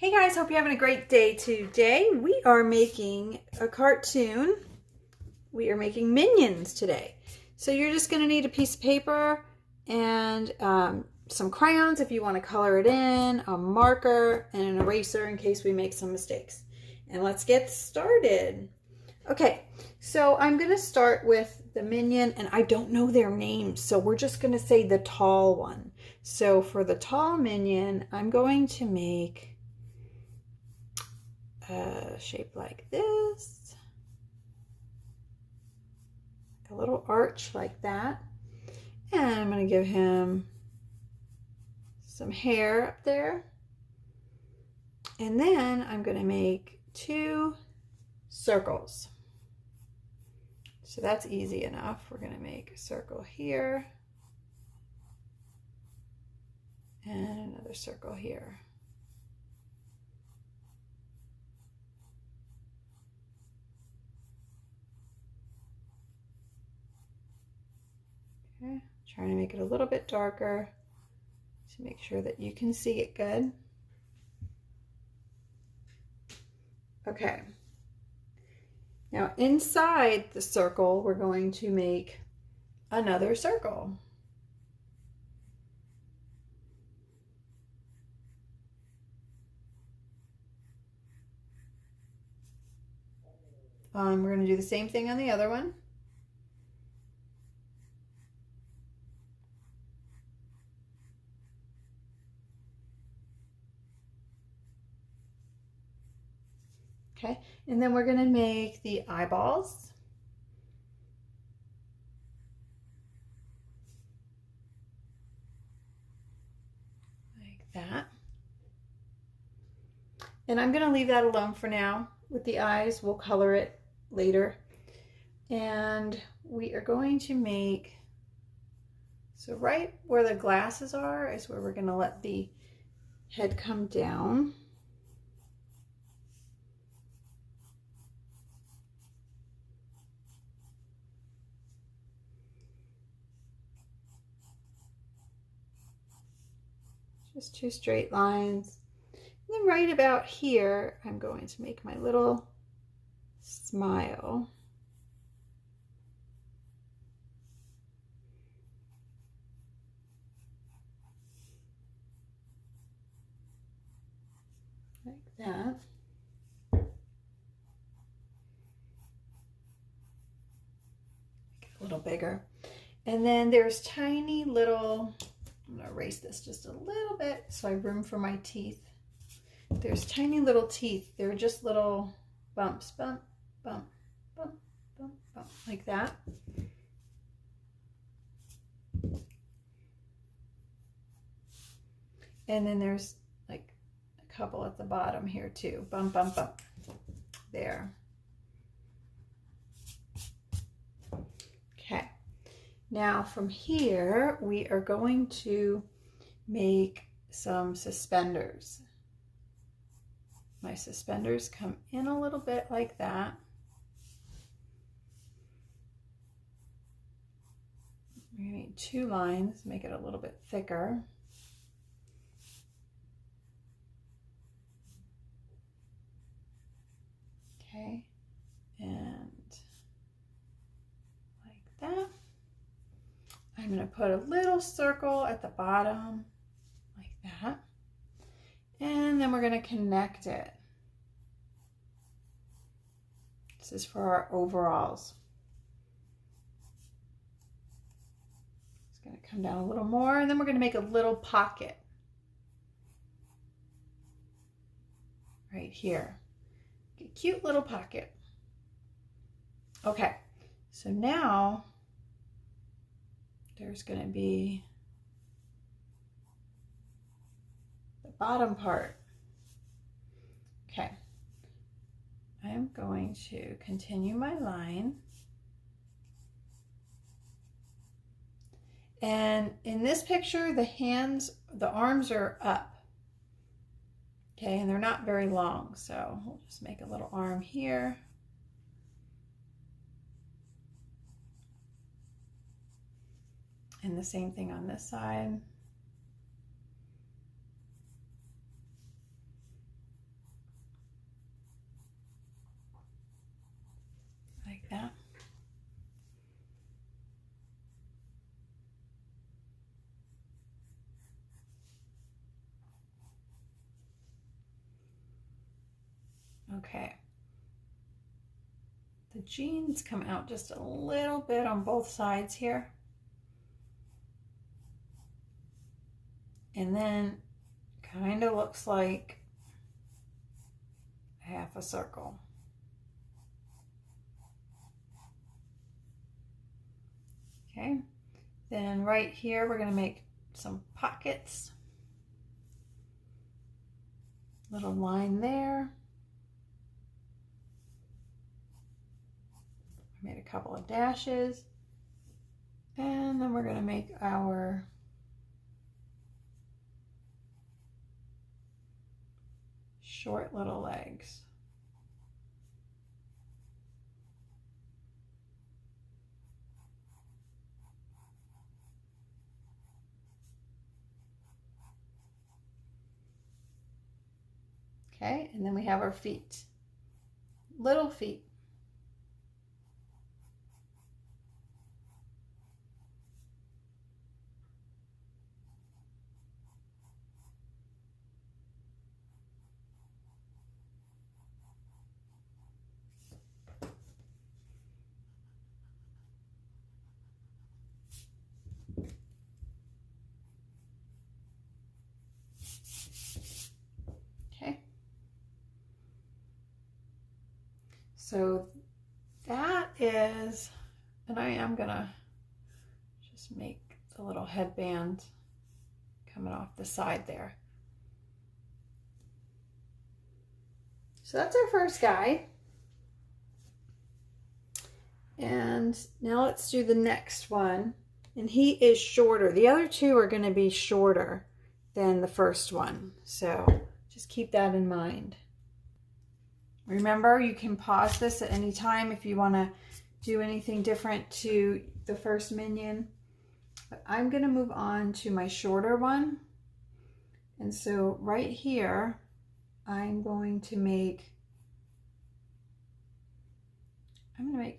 Hey guys, hope you're having a great day today. We are making a cartoon. We are making Minions today. So you're just going to need a piece of paper and some crayons if you want to color it in, a marker, and an eraser in case we make some mistakes. And let's get started. Okay, so I'm going to start with the Minion, and I don't know their names, so we're just going to say the tall one. So for the tall Minion, I'm going to make shape like this, a little arch like that, and I'm going to give him some hair up there, and then I'm going to make two circles. So that's easy enough. We're going to make a circle here and another circle here. Okay, trying to make it a little bit darker to make sure that you can see it good. Okay, now inside the circle we're going to make another circle. We're going to do the same thing on the other one. Okay, and then we're going to make the eyeballs. Like that. And I'm going to leave that alone for now. With the eyes, we'll color it later. And we are going to make, so right where the glasses are is where we're going to let the head come down. Just two straight lines. And then right about here, I'm going to make my little smile. Like that. Make it a little bigger. And then there's tiny little, I'm going to erase this just a little bit so I have room for my teeth. There's tiny little teeth. They're just little bumps, bump, bump, bump, bump, bump, like that. And then there's like a couple at the bottom here too. Bump, bump, bump. There. Okay. Now from here, we are going to make some suspenders. My suspenders come in a little bit like that. We're going to need two lines, make it a little bit thicker. Okay, and like that. I'm going to put a little circle at the bottom like that. And then we're going to connect it. This is for our overalls. It's going to come down a little more, and then we're going to make a little pocket right here. A cute little pocket. Okay, so now there's going to be the bottom part. Okay, I'm going to continue my line. And in this picture, the arms are up. Okay, and they're not very long, so we'll just make a little arm here. And the same thing on this side. Okay. The jeans come out just a little bit on both sides here. And then kind of looks like half a circle. Okay, then right here we're going to make some pockets. Little line there. I made a couple of dashes. And then we're going to make our short little legs. Okay, and then we have our feet, little feet. Okay. So that is, and I am gonna just make the little headband coming off the side there. So that's our first guy. And now let's do the next one. And he is shorter. The other two are going to be shorter than the first one. So just keep that in mind. Remember, you can pause this at any time if you want to do anything different to the first minion. But I'm going to move on to my shorter one. And so right here, I'm going to make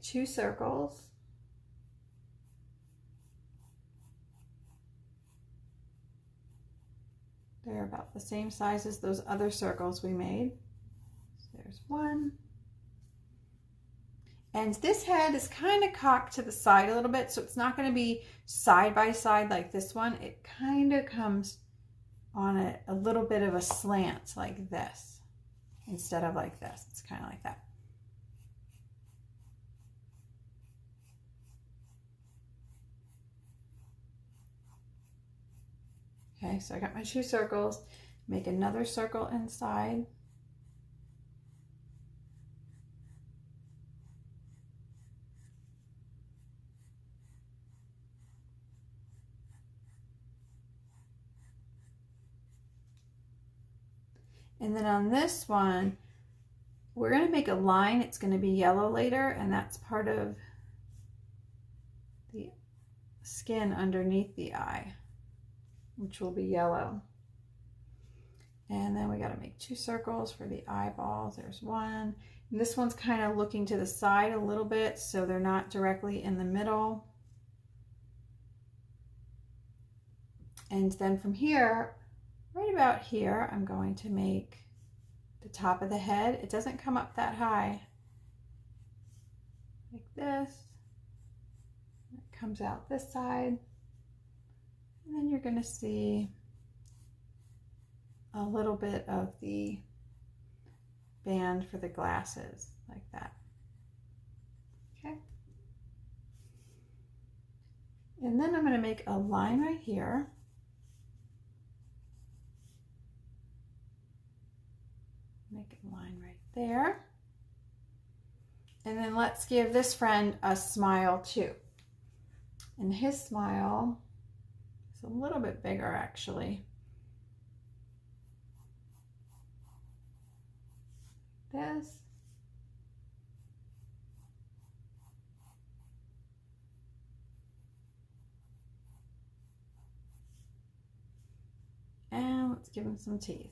2 circles. They're about the same size as those other circles we made. So there's one. And this head is kind of cocked to the side a little bit, so it's not going to be side by side like this one. It kind of comes on a little bit of a slant like this instead of like this. It's kind of like that. Okay, so I got my 2 circles, make another circle inside. And then on this one, we're going to make a line. It's going to be yellow later, and that's part of the skin underneath the eye, which will be yellow. And then we got to make 2 circles for the eyeballs. There's one. And this one's kind of looking to the side a little bit, so they're not directly in the middle. And then from here, right about here, I'm going to make the top of the head. It doesn't come up that high. Like this. It comes out this side. And then you're going to see a little bit of the band for the glasses, like that. Okay. And then I'm going to make a line right here. Make a line right there. And then let's give this friend a smile too. And his smile is a little bit bigger actually. This. And let's give him some teeth.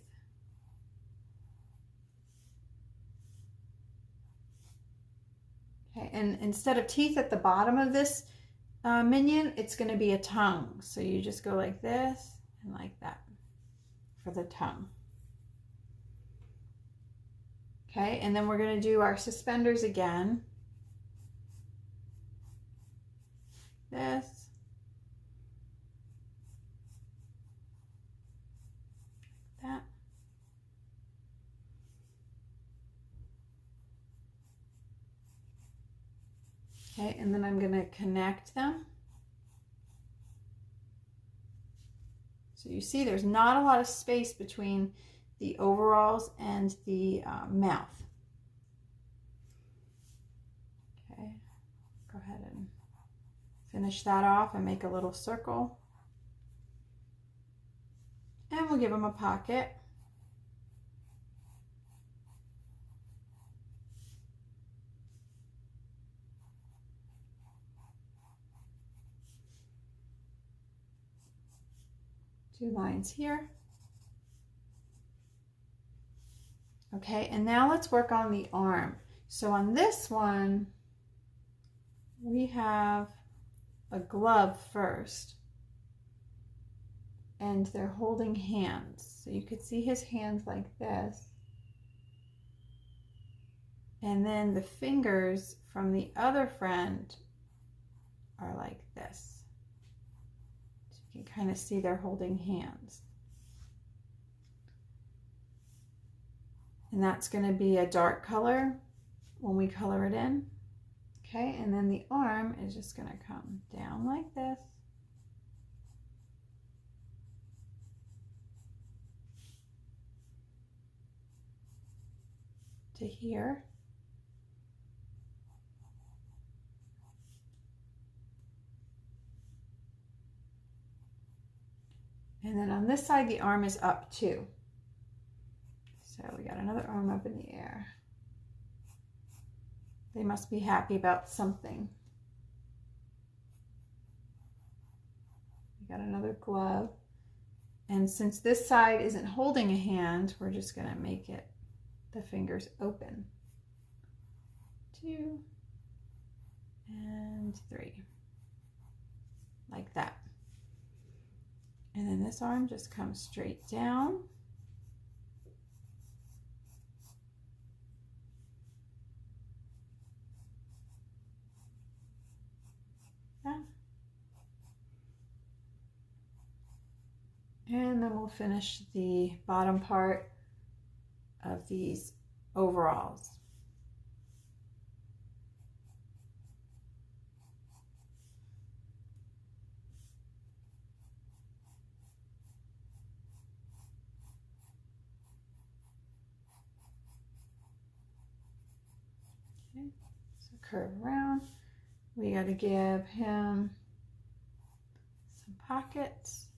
Okay, and instead of teeth at the bottom of this minion, it's going to be a tongue. So you just go like this and like that for the tongue. Okay, and then we're going to do our suspenders again. This. That. Okay, and then I'm going to connect them. So you see there's not a lot of space between the overalls and the mouth. Okay, go ahead and finish that off and make a little circle. And we'll give them a pocket. Two lines here. Okay, and now let's work on the arm. So on this one, we have a glove first. And they're holding hands. So you could see his hands like this. And then the fingers from the other friend are like this. So you can kind of see they're holding hands. And that's going to be a dark color when we color it in. Okay, and then the arm is just going to come down like this. To here. And then on this side, the arm is up too. So we got another arm up in the air. They must be happy about something. We got another glove. And since this side isn't holding a hand, we're just going to make it the fingers open. 2 and 3. Like that. And then this arm just comes straight down. Yeah. And then we'll finish the bottom part of these overalls. Okay, so curve around. We got to give him some pockets.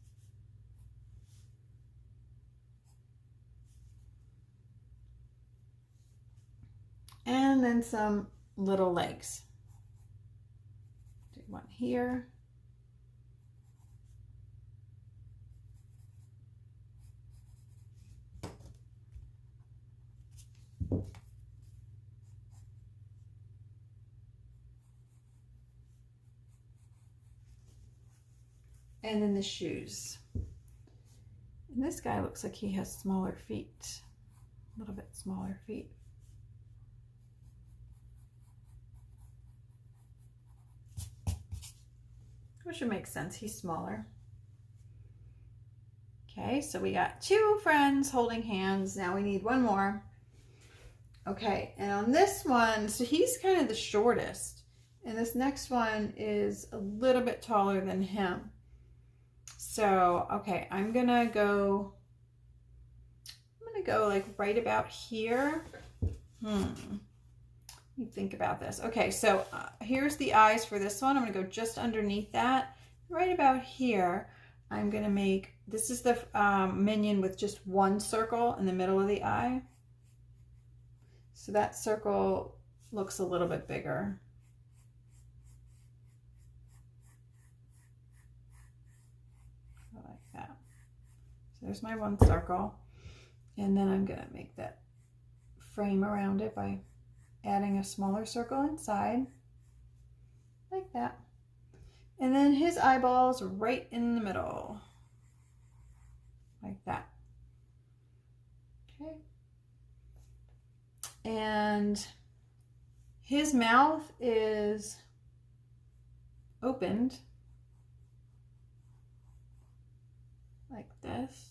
And then some little legs. Do one here. And then the shoes. And this guy looks like he has smaller feet, a little bit smaller feet. Which would make sense, he's smaller. Okay, so we got 2 friends holding hands. Now we need one more. Okay, and on this one, so he's kind of the shortest. And this next one is a little bit taller than him. So, okay, I'm gonna go like right about here. You think about this. Okay, so here's the eyes for this one. I'm going to go just underneath that. Right about here, I'm going to make, this is the minion with just one circle in the middle of the eye. So that circle looks a little bit bigger. Like that. So there's my one circle. And then I'm going to make that frame around it by adding a smaller circle inside, like that. And then his eyeballs right in the middle, like that. Okay. And his mouth is opened like this.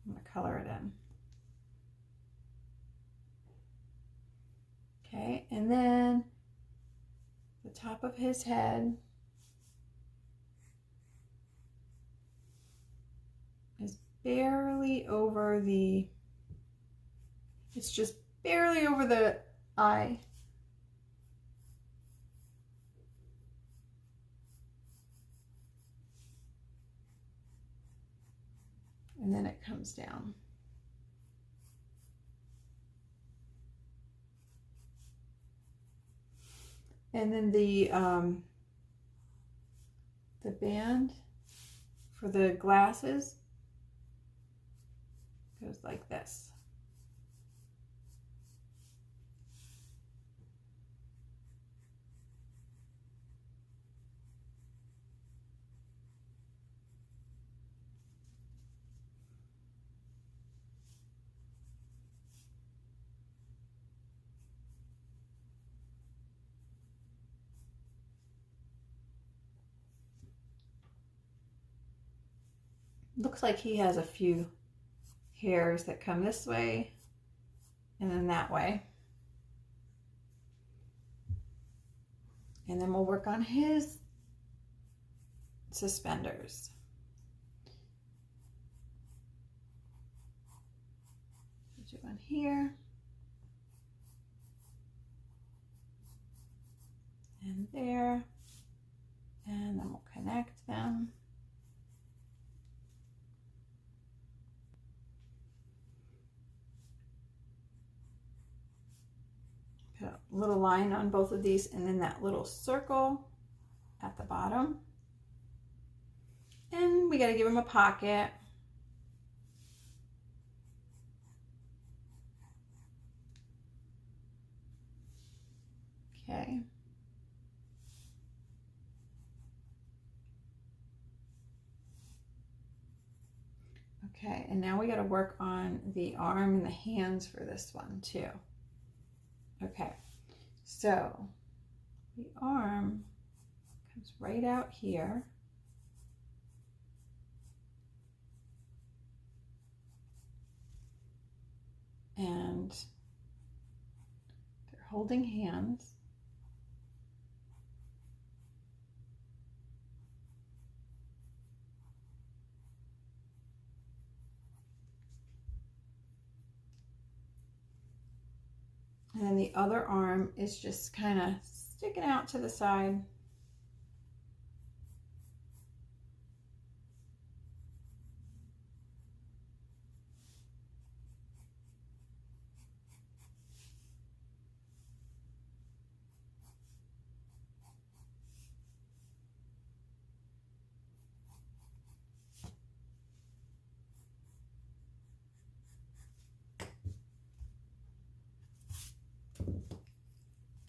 I'm going to color it in. Okay, and then the top of his head is barely over the, it's just barely over the eye. And then it comes down. And then the band for the glasses goes like this. Looks like he has a few hairs that come this way and then that way. And then we'll work on his suspenders. Put you on here. And there. And then we'll connect them. Put a little line on both of these and then that little circle at the bottom. And we got to give him a pocket. Okay. Okay, and now we got to work on the arm and the hands for this one too. Okay, so the arm comes right out here. And they're holding hands. And then the other arm is just kind of sticking out to the side.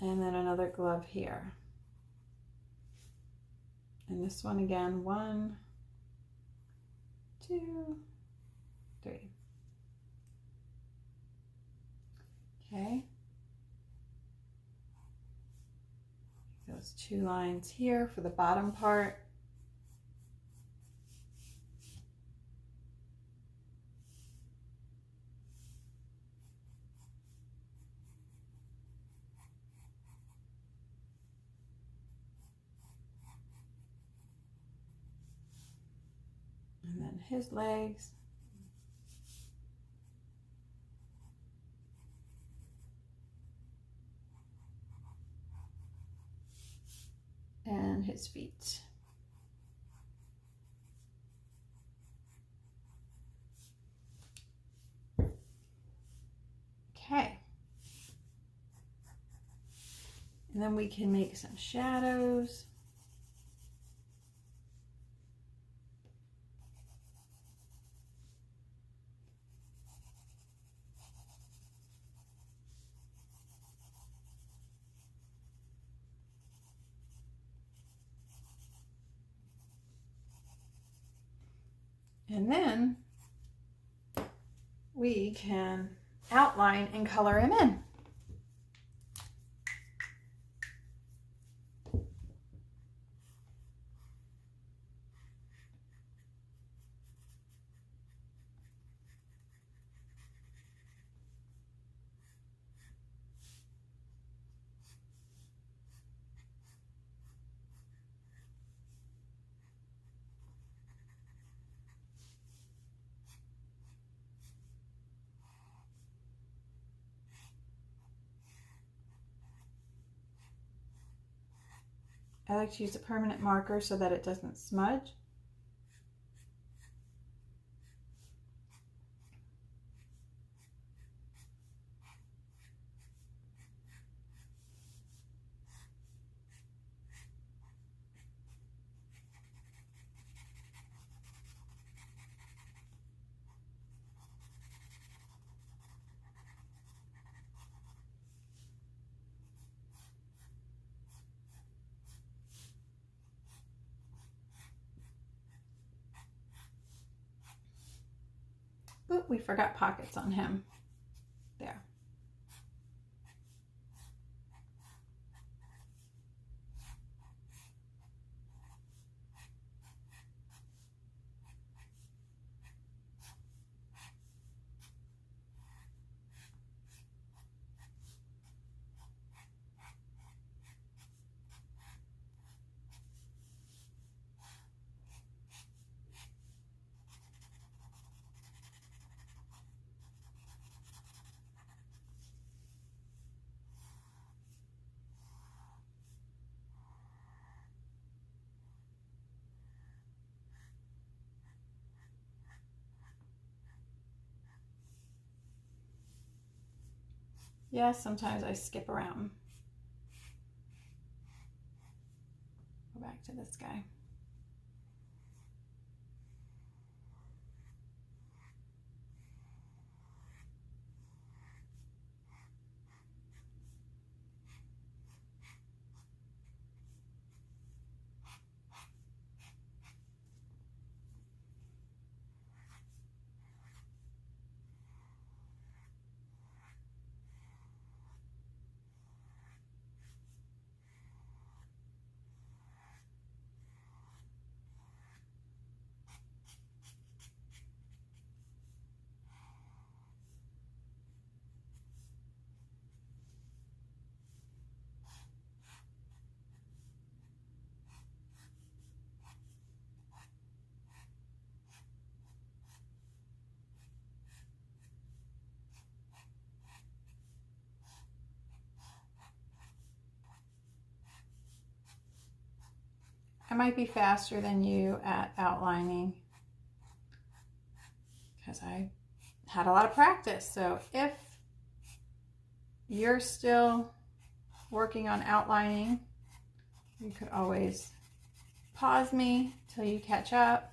And then another glove here. And this one again, 1, 2, 3. Okay. Those 2 lines here for the bottom part. And then his legs. And his feet. Okay. And then we can make some shadows. And then we can outline and color him in. I like to use a permanent marker so that it doesn't smudge. Oop, we forgot pockets on him. There. Yes, sometimes I skip around. Go back to this guy. I might be faster than you at outlining because I had a lot of practice. So if you're still working on outlining, you could always pause me till you catch up.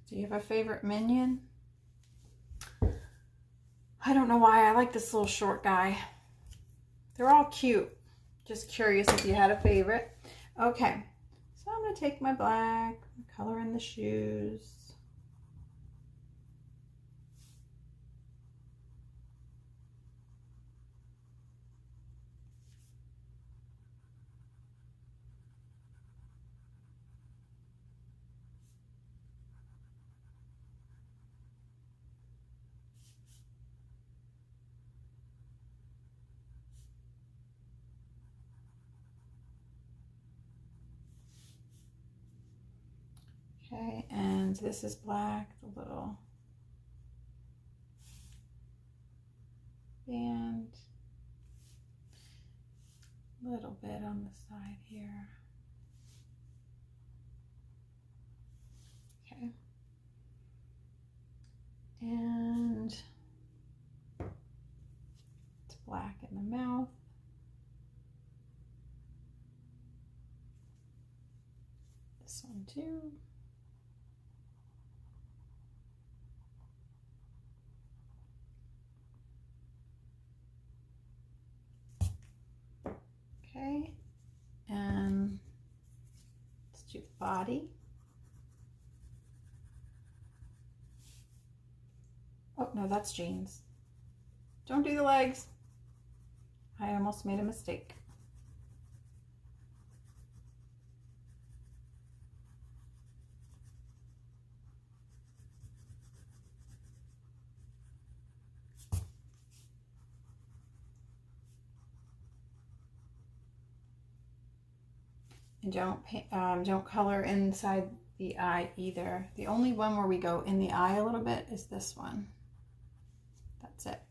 Do you have a favorite minion? I don't know why I like this little short guy. They're all cute. Just curious if you had a favorite. Okay, so I'm going to take my black, color in the shoes. Okay, and this is black, the little band, a little bit on the side here. Okay, and it's black in the mouth. and 2. Okay, and let's do the body. Oh, no, that's jeans. Don't do the legs. I almost made a mistake. And don't color inside the eye either. The only one where we go in the eye a little bit is this one. That's it.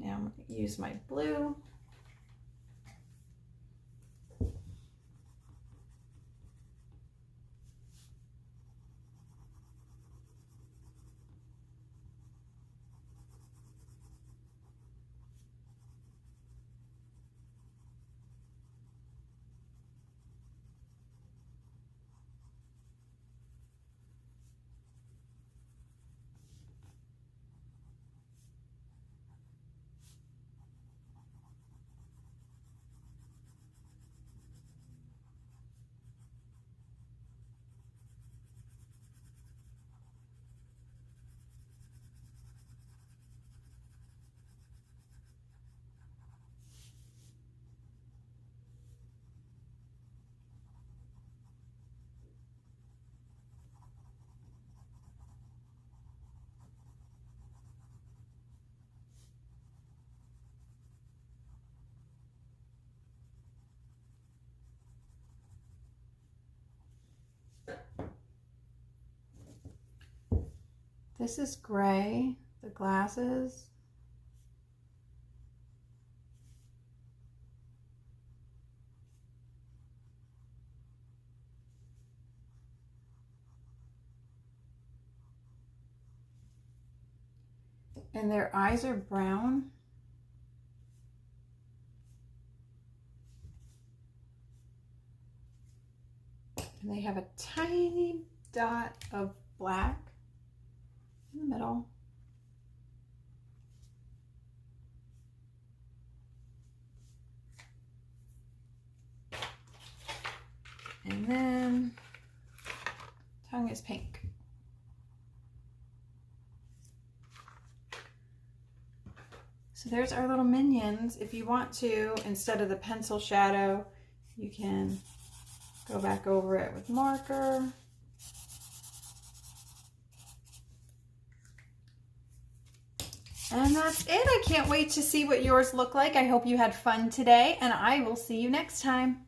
Now I'm going to use my blue. This is gray, the glasses. And their eyes are brown. And they have a tiny dot of black in the middle. And then tongue is pink. So there's our little minions. If you want to, instead of the pencil shadow, you can go back over it with marker. And that's it. I can't wait to see what yours look like. I hope you had fun today, and I will see you next time.